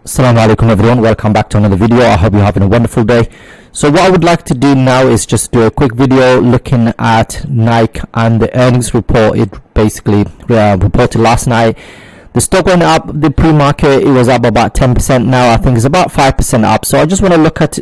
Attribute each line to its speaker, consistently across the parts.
Speaker 1: Assalamu Alaikum everyone, welcome back to another video. I hope you're having a wonderful day. So what I would like to do now is just do a quick video looking at Nike and the earnings report. It basically reported last night. The stock went up, the pre-market, it was up about 10%. Now I think it's about 5% up. So I just want to look at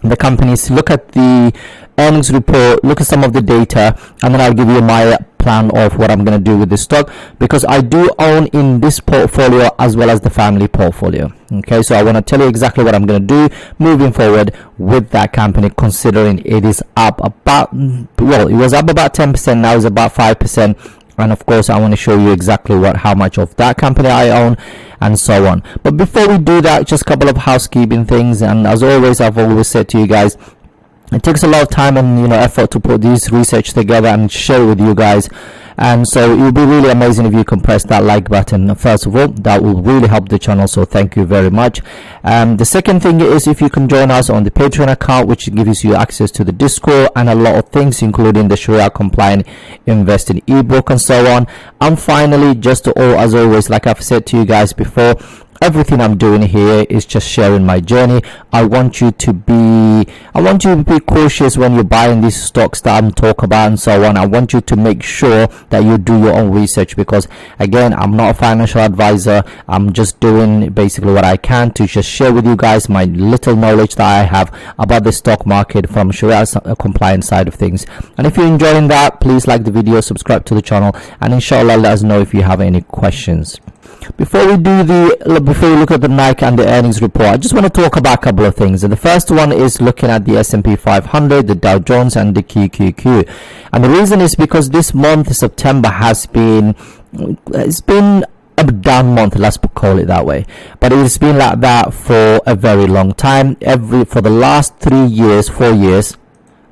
Speaker 1: the companies, look at the earnings report, look at some of the data, and then I'll give you my plan of what I'm going to do with this stock, because I do own in this portfolio as well as the family portfolio. Okay, so I want to tell you exactly what I'm going to do moving forward with that company, considering it is up about, well, it was up about 10%, now it's about 5%. And of course I want to show you exactly how much of that company I own and so on. But before we do that, just a couple of housekeeping things. And as always, I've always said to you guys, it takes a lot of time and effort to put this research together and share it with you guys, and so it would be really amazing if you can press that like button. First of all, that will really help the channel, so thank you very much. The second thing is if you can join us on the Patreon account, which gives you access to the Discord and a lot of things, including the Sharia compliant investing ebook and so on. And finally, as always, like I've said to you guys before, everything I'm doing here is just sharing my journey. I want you to be cautious when you're buying these stocks that I'm talking about and so on. I want you to make sure that you do your own research, because again, I'm not a financial advisor. I'm just doing basically what I can to just share with you guys my little knowledge that I have about the stock market from Sharia compliance side of things. And if you're enjoying that, please like the video, subscribe to the channel, and inshallah let us know if you have any questions. Before we look at the Nike and the earnings report, I just want to talk about a couple of things. And the first one is looking at the S&P 500, the Dow Jones, and the QQQ. And the reason is because this month, September, it's been a down month, let's call it that way. But it's been like that for a very long time. For the last 4 years.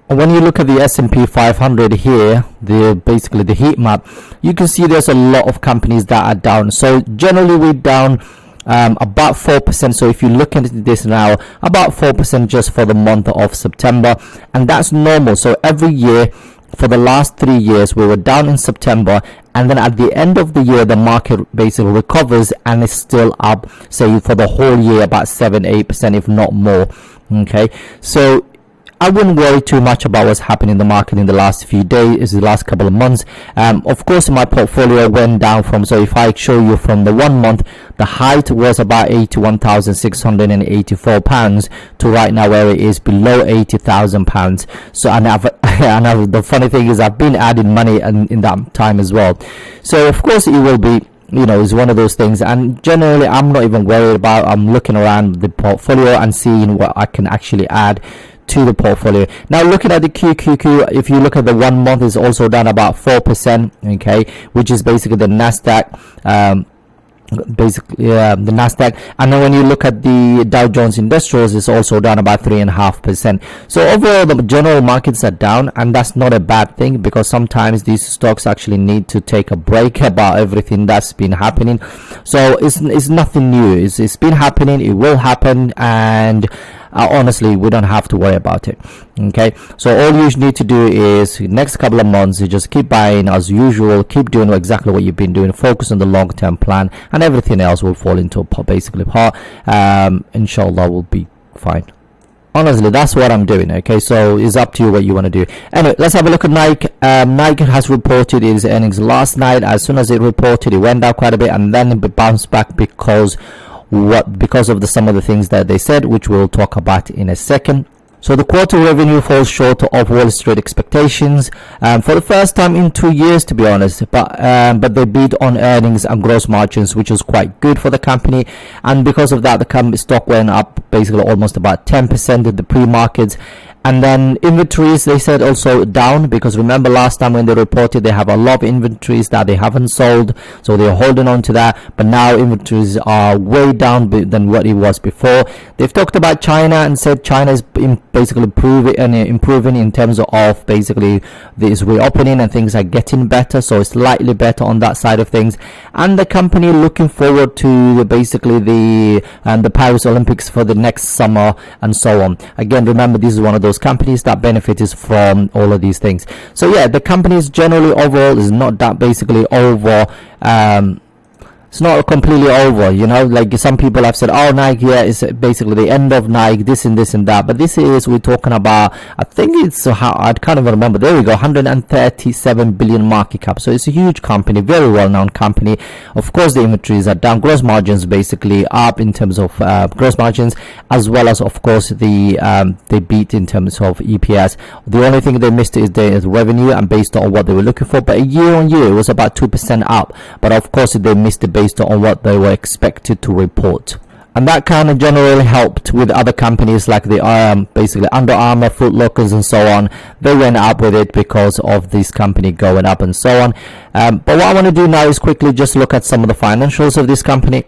Speaker 1: When you look at the S&P 500 here, basically the heat map, you can see there's a lot of companies that are down. So generally we're down about 4%. So if you look at this now, about 4% just for the month of September, and that's normal. So every year for the last 3 years we were down in September, and then at the end of the year the market basically recovers and is still up, say for the whole year about 7-8%, if not more. Okay, so I wouldn't worry too much about what's happening in the market in the last few days, the last couple of months. Of course, my portfolio went down so if I show you from the 1 month, the height was about £81,684 to right now where it is below £80,000. So, the funny thing is I've been adding money in that time as well. So of course it will be, it's one of those things, and generally I'm not even worried about. I'm looking around the portfolio and seeing what I can actually add to the portfolio. Now looking at the QQQ, if you look at the 1 month, is also down about 4%, okay, which is basically the Nasdaq, the Nasdaq. And then when you look at the Dow Jones Industrials, it's also down about 3.5%. So overall the general markets are down, and that's not a bad thing, because sometimes these stocks actually need to take a break about everything that's been happening. So it's nothing new. It's been happening, it will happen, and honestly we don't have to worry about it. Okay, so all you need to do is next couple of months you just keep buying as usual, keep doing exactly what you've been doing, focus on the long-term plan, and everything else will fall into basically part. Inshallah will be fine. Honestly, that's what I'm doing. Okay, so it's up to you what you want to do. Anyway, let's have a look at Nike. Nike has reported its earnings last night. As soon as it reported, it went down quite a bit, and then it bounced back because of some of the things that they said, which we'll talk about in a second. So the quarter revenue falls short of Wall Street expectations for the first time in 2 years, to be honest. But they beat on earnings and gross margins, which was quite good for the company. And because of that, the stock went up basically almost about 10% in the pre-markets. And then inventories, they said, also down, because remember last time when they reported they have a lot of inventories that they haven't sold, so they're holding on to that. But now inventories are way down than what it was before. They've talked about China and said China is basically improving in terms of basically this reopening, and things are getting better, so it's slightly better on that side of things. And the company looking forward to basically the Paris Olympics for the next summer and so on. Again, remember, this is one of those companies that benefits from all of these things. So yeah, the companies generally overall is not that basically over it's not completely over, you know. Like some people have said, oh, Nike, yeah, it's basically the end of Nike, this and this and that, but this is, we're talking about, I think it's how, I can't even remember, there we go, 137 billion market cap. So it's a huge company, very well known company. Of course the inventories are down, gross margins basically up in terms of gross margins, as well as of course the they beat in terms of EPS. The only thing they missed is the revenue, and based on what they were looking for, but year on year it was about 2% up, but of course they missed it based on what they were expected to report. And that kind of generally helped with other companies like the basically Under Armour, Foot Lockers and so on. They went up with it because of this company going up and so on. But what I want to do now is quickly just look at some of the financials of this company.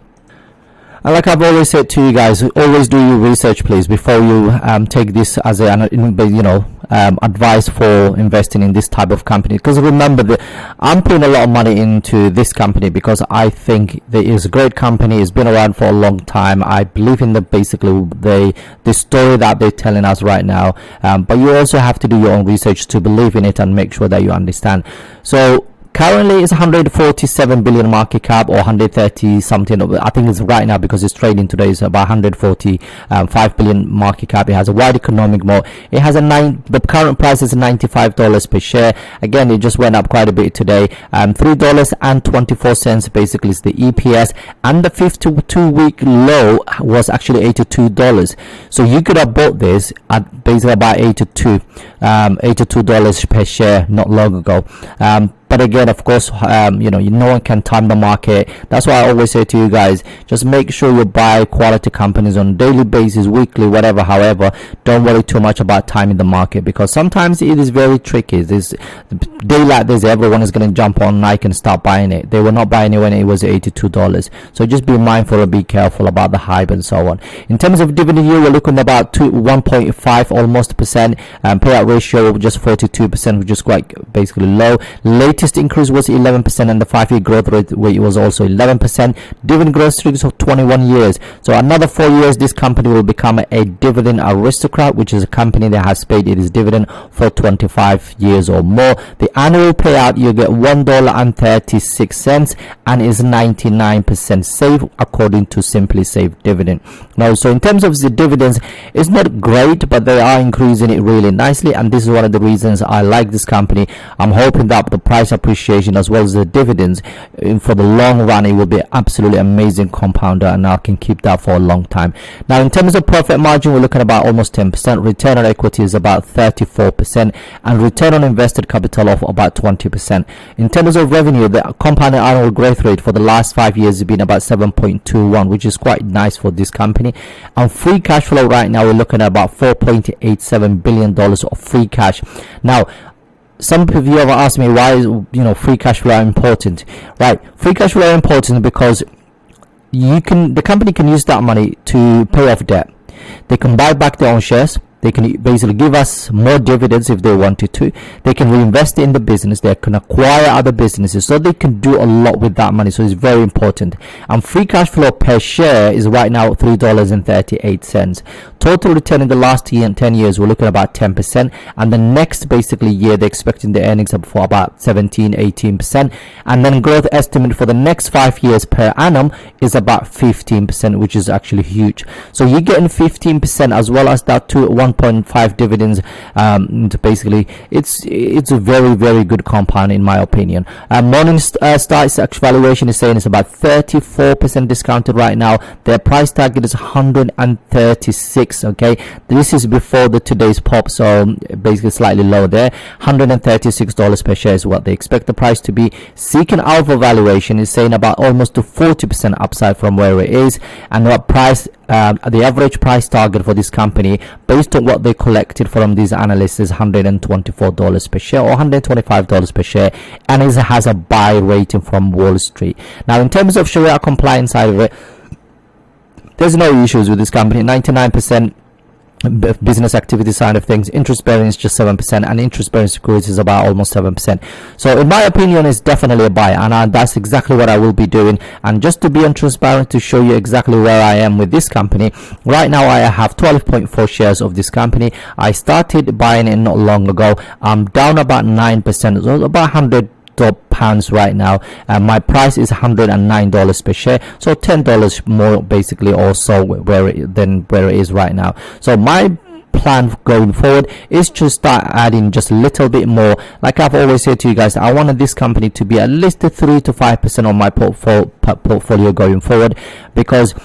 Speaker 1: And like I've always said to you guys, always do your research, please, before you take this as a, you know, advice for investing in this type of company. Because remember that I'm putting a lot of money into this company because I think that it's a great company. It's been around for a long time. I believe in basically the story that they're telling us right now. But you also have to do your own research to believe in it and make sure that you understand. So currently it's 147 billion market cap, or 130 something. I think it's right now, because it's trading today, is about 145 billion market cap. It has a wide economic moat. It has the current price is $95 per share. Again, it just went up quite a bit today. $3.24 basically is the EPS, and the 52-week low was actually $82. So you could have bought this at basically about $82 per share not long ago. But again, of course, you know, no one can time the market. That's why I always say to you guys, just make sure you buy quality companies on a daily basis, weekly, whatever. However, don't worry too much about timing the market, because sometimes it is very tricky. This day like this, everyone is going to jump on Nike and start buying it. They were not buying it when it was $82. So just be mindful and be careful about the hype and so on. In terms of dividend yield, we're looking at about 1.5 almost percent. Payout ratio just 42%, which is quite basically low. Latest increase was 11%, and the 5-year growth rate was also 11%. Dividend growth streak of 21 years. So another 4 years, this company will become a dividend aristocrat, which is a company that has paid its dividend for 25 years or more. The annual payout, you get $1.36 and is 99% safe according to Simply Safe Dividend. Now, so in terms of the dividends, it's not great, but they are increasing it really nicely, and this is one of the reasons I like this company. I'm hoping that the price appreciation as well as the dividends for the long run, it will be absolutely amazing compounder, and I can keep that for a long time. Now, in terms of profit margin, we're looking at about almost 10%. Return on equity is about 34%, and return on invested capital of about 20%. In terms of revenue, the compounded annual growth rate for the last 5 years has been about 7.21, which is quite nice for this company. And free cash flow right now, we're looking at about $4.87 billion of free cash. Now, some of you have asked me why is, you know, free cash flow important, right? Free cash flow is important because the company can use that money to pay off debt. They can buy back their own shares. They can basically give us more dividends if they wanted to. They can reinvest in the business. They can acquire other businesses. So they can do a lot with that money. So it's very important. And free cash flow per share is right now $3.38. Total return in the last 10 years, we're looking at about 10%. And the next basically year, they're expecting the earnings up for about 18%. And then growth estimate for the next 5 years per annum is about 15%, which is actually huge. So you're getting 15% as well as that 1.5 dividends. Basically, it's a very, very good compound in my opinion. Morningstar's valuation is saying it's about 34% discounted right now. Their price target is 136. Okay, this is before the today's pop, so basically slightly low there. $136 per share is what they expect the price to be. Seeking Alpha valuation is saying about almost to 40% upside from where it is, and what price the average price target for this company based on what they collected from these analysts is $124 per share or $125 per share, and it has a buy rating from Wall Street. Now, in terms of Sharia compliance side of it, there's no issues with this company. 99% business activity side of things. Interest bearing is just 7%, and interest bearing securities is about almost 7%. So in my opinion, it's definitely a buy, and that's exactly what I will be doing. And just to be transparent, to show you exactly where I am with this company right now, I have 12.4 shares of this company. I started buying it not long ago. I'm down about 9%, so about pounds right now, and my price is $109 per share, so $10 more basically also where it is right now. So my plan going forward is to start adding just a little bit more. Like I've always said to you guys, I wanted this company to be at least 3 to 5% of my portfolio going forward, because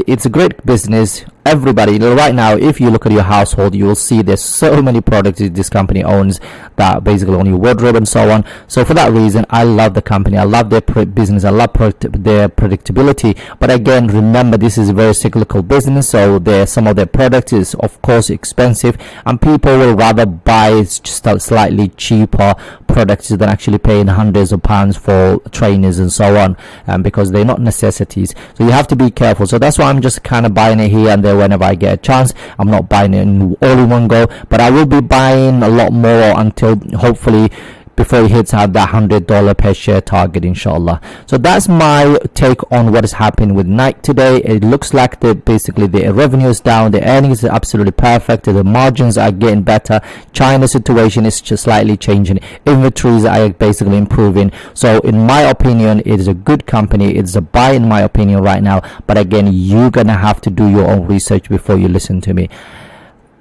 Speaker 1: it's a great business. Everybody right now, if you look at your household, you will see there's so many products this company owns that basically on your wardrobe and so on. So for that reason, I love the company, I love their business, I love their predictability. But again, remember, this is a very cyclical business, so some of their products is of course expensive, and people will rather buy just slightly cheaper products than actually paying hundreds of pounds for trainers and so on, because they're not necessities. So you have to be careful. So that's why I'm just kind of buying it here and there whenever I get a chance. I'm not buying it all in one go, but I will be buying a lot more until hopefully before it hits out that $100 per share target, inshallah. So that's my take on what is happening with Nike today. It looks like basically the revenue is down, the earnings are absolutely perfect, the margins are getting better, China situation is just slightly changing, inventories are basically improving. So in my opinion, it is a good company, it's a buy in my opinion right now. But again, you're gonna have to do your own research before you listen to me.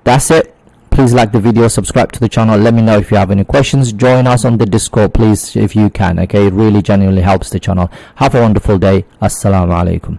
Speaker 1: That's it. Please like the video, subscribe to the channel, let me know if you have any questions, join us on the Discord please if you can, okay? It really genuinely helps the channel. Have a wonderful day. Assalamu Alaikum.